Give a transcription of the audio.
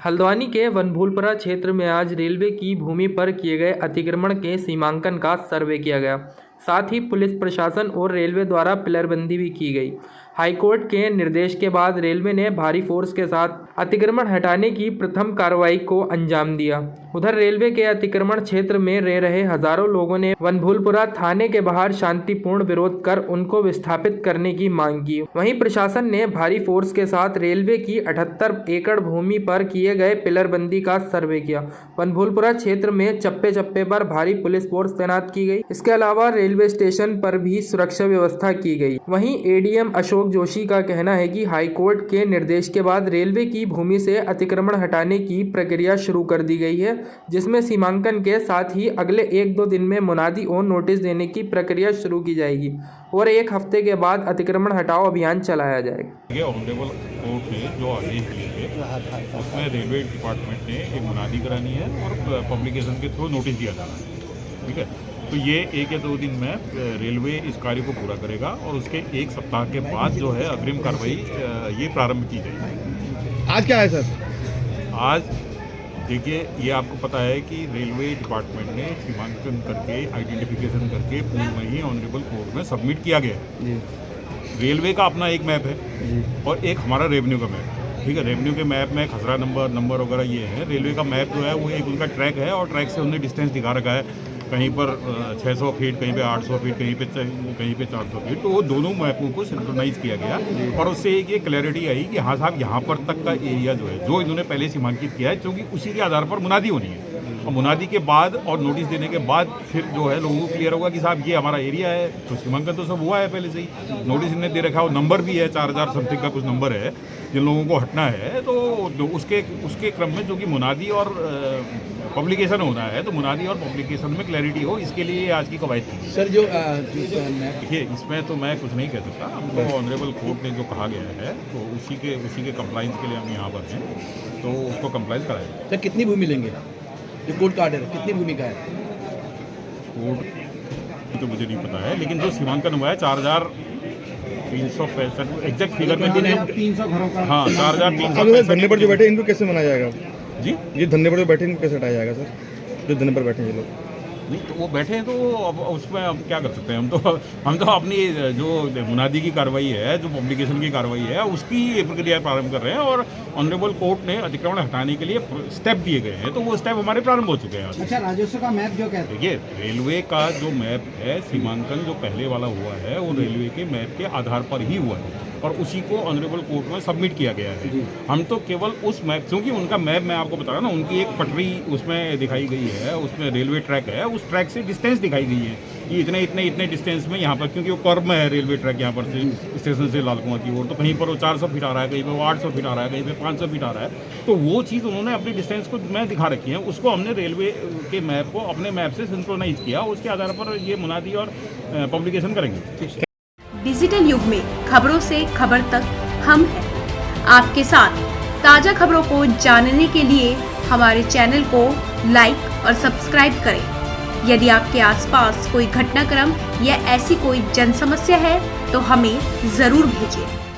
हल्द्वानी के वनभूलपुरा क्षेत्र में आज रेलवे की भूमि पर किए गए अतिक्रमण के सीमांकन का सर्वे किया गया। साथ ही पुलिस प्रशासन और रेलवे द्वारा पिलरबंदी भी की गई। हाईकोर्ट के निर्देश के बाद रेलवे ने भारी फोर्स के साथ अतिक्रमण हटाने की प्रथम कार्रवाई को अंजाम दिया। उधर रेलवे के अतिक्रमण क्षेत्र में रह रहे हजारों लोगों ने वनभूलपुरा थाने के बाहर शांतिपूर्ण विरोध कर उनको विस्थापित करने की मांग की। वहीं प्रशासन ने भारी फोर्स के साथ रेलवे की 78 एकड़ भूमि पर किए गए पिलरबंदी का सर्वे किया। वनभूलपुरा क्षेत्र में चप्पे चप्पे पर भारी पुलिस फोर्स तैनात की गई। इसके अलावा रेलवे स्टेशन पर भी सुरक्षा व्यवस्था की गई। वहीं एडीएम अशोक जोशी का कहना है कि हाईकोर्ट के निर्देश के बाद रेलवे की भूमि से अतिक्रमण हटाने की प्रक्रिया शुरू कर दी गई है, जिसमें सीमांकन के साथ ही अगले 1-2 दिन में मुनादी और नोटिस देने की प्रक्रिया शुरू की जाएगी और 1 हफ्ते के बाद अतिक्रमण हटाओ अभियान चलाया जाएगा। ऑनरेबल कोर्ट ने जो आदेश दिए थे उसमें रेलवे डिपार्टमेंट ने एक मुनादी करानी है और पब्लिकेशन के थ्रू नोटिस दिया जाना है। ठीक है, तो ये 1 या 2 दिन में रेलवे इस कार्य को पूरा करेगा और उसके 1 सप्ताह के बाद जो है अग्रिम कार्रवाई ये प्रारंभ की जाएगी। आज क्या है सर? आज देखिए, ये आपको पता है कि रेलवे डिपार्टमेंट ने सीमांकन करके आइडेंटिफिकेशन करके पूर्व में ही ऑनरेबल कोर्ट में सबमिट किया गया है। रेलवे का अपना एक मैप है और एक हमारा रेवेन्यू का मैप है। ठीक है, रेवेन्यू के मैप में खसरा नंबर वगैरह ये है। रेलवे का मैप जो है वो एक उनका ट्रैक है और ट्रैक से उन्होंने डिस्टेंस दिखा रखा है, कहीं पर 600 फीट, कहीं पे 800 फीट, कहीं पे 400 फीट। तो वो दोनों मैपों को सिंक्रोनाइज किया गया और उससे एक ये क्लैरिटी आई कि हाँ साहब, यहाँ पर तक का एरिया जो है जो इन्होंने पहले सीमांकित किया है, क्योंकि उसी के आधार पर मुनादी होनी है। और मुनादी के बाद और नोटिस देने के बाद फिर जो है लोगों को क्लियर होगा कि साहब ये हमारा एरिया है। तो सीमांकन तो सब हुआ है पहले से ही, नोटिस इन्हें दे रखा है, नंबर भी है 4000 समथिंग का कुछ नंबर है जिन लोगों को हटना है। तो उसके क्रम में जो कि मुनादी और पब्लिकेशन होना है, तो मुनादी और पब्लिकेशन में क्लैरिटी हो, इसके लिए आज की कवायद थी। सर जो देखिए, इसमें तो मैं कुछ नहीं कह सकता। हमको ऑनरेबल कोर्ट ने जो कहा गया है तो उसी के कंप्लाइंस के लिए हम यहाँ पर हैं, तो उसको कंप्लाइंस कराएंगे। सर कितनी भूमि लेंगे? जो कोर्ट का ऑर्डर है कितनी भूमि का है? कोर्ट तो मुझे नहीं पता है, लेकिन जो सीमांकन हुआ है 4365 एग्जैक्ट फिगर में 300 घरों का। हाँ, 4365। धरने पर जो बैठे इनको कैसे मनाया जाएगा जी? ये धरने पर जो बैठे इनको कैसे हटाया जाएगा सर? जो धरने पर बैठे हैं ये लोग नहीं, तो वो बैठे हैं तो अब उसमें अब क्या कर सकते हैं। हम तो अपनी जो मुनादी की कार्रवाई है, जो पब्लिकेशन की कार्रवाई है, उसकी प्रक्रिया प्रारंभ कर रहे हैं और ऑनरेबल कोर्ट ने अतिक्रमण हटाने के लिए स्टेप दिए गए हैं, तो वो स्टेप हमारे प्रारंभ हो चुके हैं। अच्छा, राजस्व का मैप जो कहते हैं, देखिए, रेलवे का जो मैप है, सीमांकन जो पहले वाला हुआ है वो रेलवे के मैप के आधार पर ही हुआ है और उसी को ऑनरेबल कोर्ट में सबमिट किया गया है। हम तो केवल उस मैप, क्योंकि उनका मैप मैं आपको बता रहा ना, उनकी एक पटरी उसमें दिखाई गई है, उसमें रेलवे ट्रैक है, उस ट्रैक से डिस्टेंस दिखाई गई है कि इतने डिस्टेंस में यहाँ पर, क्योंकि वो कर्व में है रेलवे ट्रैक यहाँ पर से स्टेशन से लाल कुआं की ओर, तो कहीं पर वो 400 फीट आ रहा है, कहीं पर वो 800 फीट आ रहा है, कहीं पर 500 फीट आ रहा है। तो वो चीज़ उन्होंने अपनी डिस्टेंस को मैं दिखा रखी है, उसको हमने रेलवे के मैप को अपने मैप से सिंक्रोनाइज किया, उसके आधार पर ये मुनादी और पब्लिकेशन करेंगे। डिजिटल युग में खबरों से खबर तक हम हैं आपके साथ। ताजा खबरों को जानने के लिए हमारे चैनल को लाइक और सब्सक्राइब करें। यदि आपके आसपास कोई घटनाक्रम या ऐसी कोई जन समस्या है तो हमें जरूर भेजें।